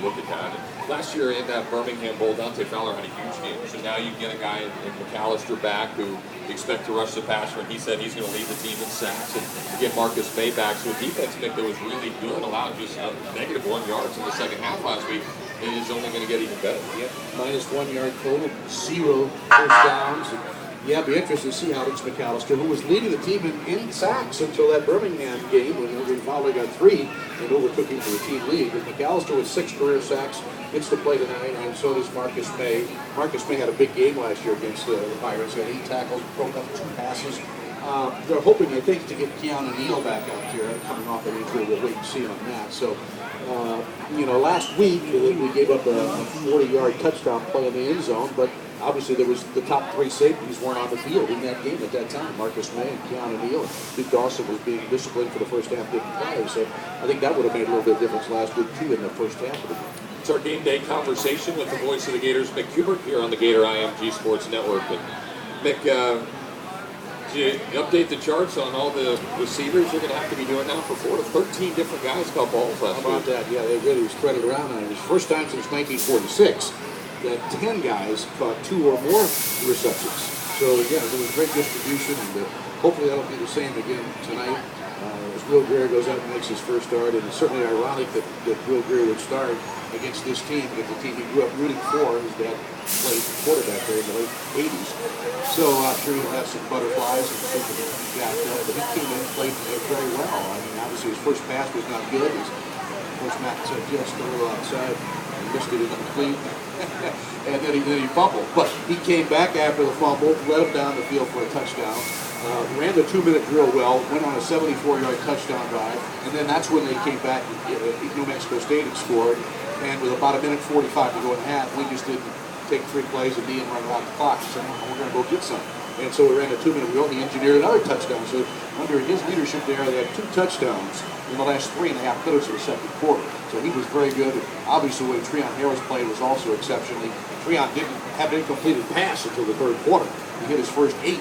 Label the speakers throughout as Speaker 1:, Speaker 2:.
Speaker 1: look at that. And last year in that Birmingham Bowl, Dante Fowler had a huge game. So now you get a guy in McAllister back who you expect to rush the passer, and he said he's going to lead the team in sacks. And you get Marcus May back. So a defense, Mick, that was really good, allowed just negative 1 yards in the second half last week. It is only going to get even better.
Speaker 2: Yeah, minus 1 yard total, 0 first downs. And yeah, it'd be interesting to see Alex McAllister, who was leading the team in sacks until that Birmingham game when Fowler got 3 and overtook him for the team lead. But McAllister with 6 career sacks, gets to play tonight, and so does Marcus May. Marcus May had a big game last year against the Pirates. He had 8 tackles, broke up 2 passes. They're hoping, I think, to get Keanu Neal back out here, coming off an injury. We'll wait and see on that. So, last week we gave up a 40-yard touchdown play in the end zone, but obviously there was the top 3 safeties weren't on the field in that game at that time. Marcus May and Keanu Neal. Duke Dawson was being disciplined for the first half, didn't play. So I think that would have made a little bit of difference last week too in the first half of the game.
Speaker 1: It's our game day conversation with the voice of the Gators, Mick Hubert, here on the Gator IMG Sports Network. And Mick, did you update the charts on all the receivers you're going to have to be doing now for 4 to 13 different guys caught balls last week?
Speaker 2: How about that? Yeah, they really spread it around. And it was the first time since 1946 that 10 guys caught 2 or more receptions. So again, it was great distribution, and hopefully that'll be the same again tonight. As Will Greer goes out and makes his first start, and it's certainly ironic that Will Greer would start against this team, against the team he grew up rooting for. His dad played quarterback there in the late 80s. So I'm sure he'll have some butterflies and think that he got that, but he came in and played very well. I mean, obviously his first pass was not good. His first Matt said just a little outside, and missed it incomplete. And then he fumbled. But he came back after the fumble, led him down the field for a touchdown. Ran the 2-minute drill well, went on a 74-yard touchdown drive, and then that's when they came back. New Mexico State had scored, and with about 1:45 to go in half, we just didn't take 3 plays and be and run around the clock. So we're going to go get some. And so we ran a 2-minute drill, and he engineered another touchdown. So under his leadership there, they had 2 touchdowns in the last 3.5 minutes of the second quarter. So he was very good. Obviously, the way Treon Harris played was also exceptionally. Treon didn't have an incompleted pass until the third quarter. He hit his first 8.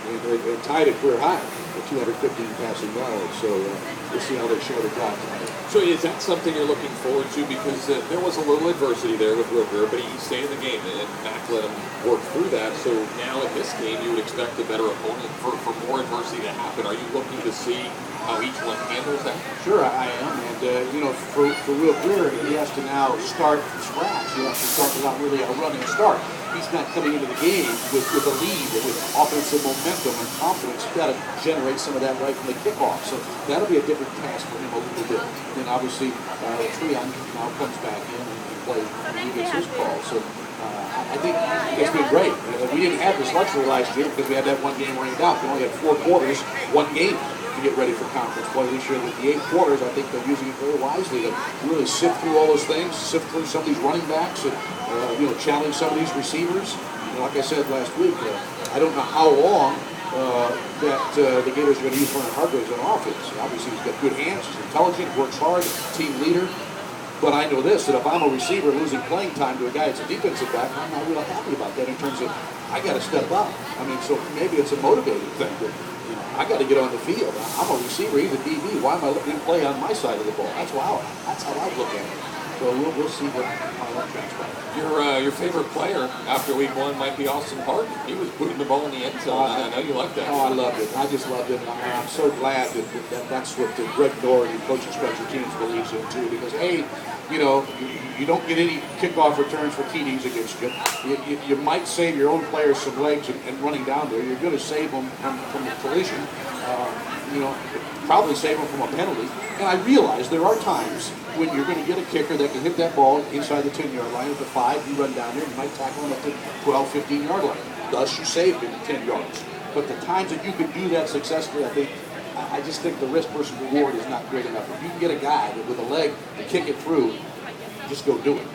Speaker 2: And tied a career high at 215 passing yards. So we'll see how they share the job tonight.
Speaker 1: So is that something you're looking forward to? Because there was a little adversity there with Will Greer, but he stayed in the game, and Mac let him work through that. So now in this game, you would expect a better opponent for more adversity to happen. Are you looking to see how each one handles that?
Speaker 2: Sure, I am. And, for Will Greer, he has to now start from scratch. He has to start without really a running start. He's not coming into the game with a lead, with offensive momentum and confidence. He's got to generate some of that right from the kickoff. So that'll be a different task for him a little bit. Then obviously, Treon now comes back in and plays when he gets his call. So I think it's been great. We didn't have this luxury last year because we had that 1 game rained out. We only had 4 quarters, 1 game to get ready for conference play this year. With the 8 quarters, I think they're using it very wisely to really sift through all those things, sift through some of these running backs, and challenge some of these receivers. Like I said last week, I don't know how long that the Gators are going to use Vernon Hargreaves on offense. Obviously, he's got good hands, he's intelligent, works hard, team leader. But I know this, that if I'm a receiver losing playing time to a guy that's a defensive back, I'm not really happy about that in terms of I got to step up. I mean, so maybe it's a motivating thing. But, I got to get on the field. I'm a receiver, he's a DB. Why am I letting him play on my side of the ball? That's how I look at it. So we'll see how that transpires.
Speaker 1: Your favorite player after week 1 might be Austin Harden. He was putting the ball in the end zone. I know you like that.
Speaker 2: Oh, I loved it. I just loved it. I'm so glad that's what the Greg Doherty, coaching special teams, believes in too. Because you don't get any kickoff returns for TDs against you. You might save your own players some legs and running down there. You're going to save them from a collision. Probably save them from a penalty. And I realize there are times when you're going to get a kicker that can hit that ball inside the 10-yard line at the 5, you run down there, you might tackle him at the 12, 15-yard line. Thus, you saved him 10 yards. But the times that you can do that successfully, I just think the risk versus reward is not great enough. If you can get a guy with a leg to kick it through, just go do it.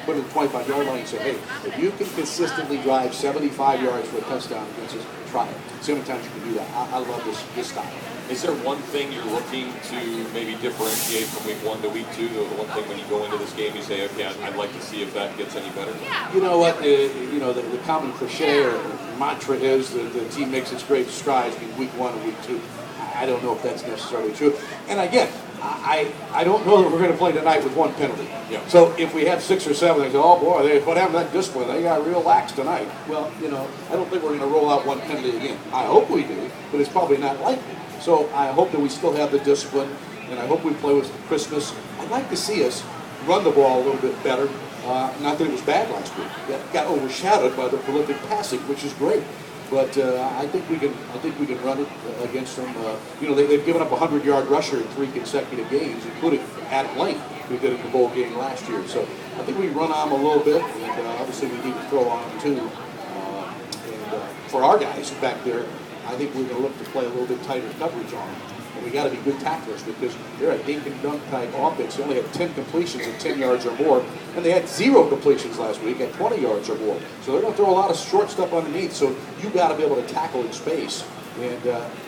Speaker 2: Put it in the 25-yard line and say, hey, if you can consistently drive 75 yards for a touchdown against us, try it. See how many times you can do that. I love this style.
Speaker 1: Is there one thing you're looking to maybe differentiate from week 1 to week 2? Or the one thing when you go into this game you say, okay, I'd like to see if that gets any better?
Speaker 2: You know what? The common cliche or mantra is that the team makes its great strides in week 1 and week 2. I don't know if that's necessarily true. And again, I don't know that we're going to play tonight with one penalty.
Speaker 1: Yeah.
Speaker 2: So if we have 6 or 7, they say, oh boy, what happened to that discipline? They got real lax tonight. Well, I don't think we're going to roll out one penalty again. I hope we do, but it's probably not likely. So I hope that we still have the discipline, and I hope we play with Christmas. I'd like to see us run the ball a little bit better. Not that it was bad last week. It got overshadowed by the prolific passing, which is great. But I think we can run it against them. They've given up a 100-yard rusher in 3 consecutive games, including Adam Lane, who did it in the bowl game last year. So I think we can run on them a little bit, and obviously we need to throw on them too. For our guys back there, I think we're going to look to play a little bit tighter coverage on them. And we got to be good tacklers because they're a dink and dunk type offense. They only had 10 completions at 10 yards or more, and they had 0 completions last week at 20 yards or more. So they're going to throw a lot of short stuff underneath. So you got to be able to tackle in space, and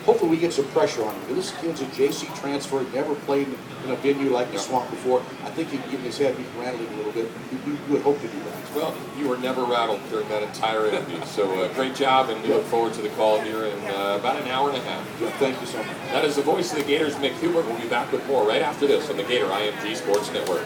Speaker 2: hopefully we get some pressure on him. This kid's a JC transfer, never played in a venue like the Swamp before. I think he can get his head rattling a little bit. You would hope to do that.
Speaker 1: Well, you were never rattled during that entire interview, so great job, and we look forward to the call here in about an hour and a half.
Speaker 2: Yeah, thank you so much.
Speaker 1: That is the voice of the Gators, Mick Hubert. We'll be back with more right after this on the Gator IMG Sports Network.